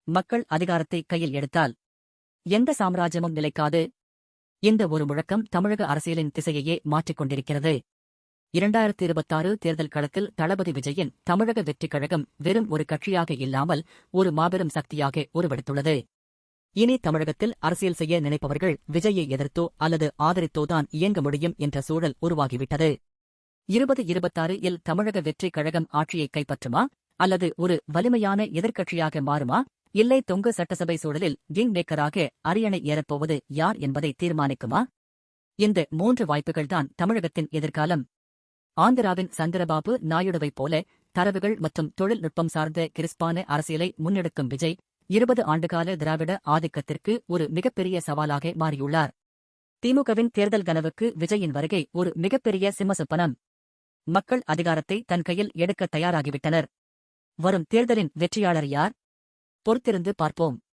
மக்கள் அதிகாரத்தை கையில் எடுத்தால் எந்த சாம்ராஜ்யமும் நிலைக்காது. இந்த ஒரு முழக்கம் தமிழக அரசியலின் திசையையே மாற்றிக் கொண்டிருக்கிறது. 2026 தேர்தல் களத்தில் தளபதி விஜயின் தமிழக வெற்றிக் கழகம் வெறும் ஒரு கட்சியாக இல்லாமல் ஒரு மாபெரும் சக்தியாக உருவெடுத்துள்ளது. இனி தமிழகத்தில் அரசியல் செய்ய நினைப்பவர்கள் விஜயை எதிர்த்தோ அல்லது ஆதரித்தோதான் இயங்க முடியும் என்ற சூழல் உருவாகிவிட்டது. 2026 தமிழக வெற்றிக் கழகம் ஆட்சியை கைப்பற்றுமா அல்லது ஒரு வலிமையான எதிர்க்கட்சியாக மாறுமா, இல்லை தொங்கு சட்டசபை சூழலில் கிங் மேக்கராக அரியணை ஏறப்போவது யார் என்பதை தீர்மானிக்குமா? இந்த 3 வாய்ப்புகள்தான் தமிழகத்தின் எதிர்காலம். ஆந்திராவின் சந்திரபாபு நாயுடுவைப் போல தரவுகள் மற்றும் தொழில்நுட்பம் சார்ந்த கிறிஸ்பான அரசியலை முன்னெடுக்கும் விஜய் 20 ஆண்டுகால திராவிட ஆதிக்கத்திற்கு ஒரு மிகப்பெரிய சவாலாக மாறியுள்ளார். திமுகவின் தேர்தல் கனவுக்கு விஜயின் வருகை ஒரு மிகப்பெரிய சிம்மசொப்பனம். மக்கள் அதிகாரத்தை தன் கையில் எடுக்க தயாராகிவிட்டனர். வரும் தேர்தலின் வெற்றியாளர் யார்? பொறுத்திருந்து பார்ப்போம்.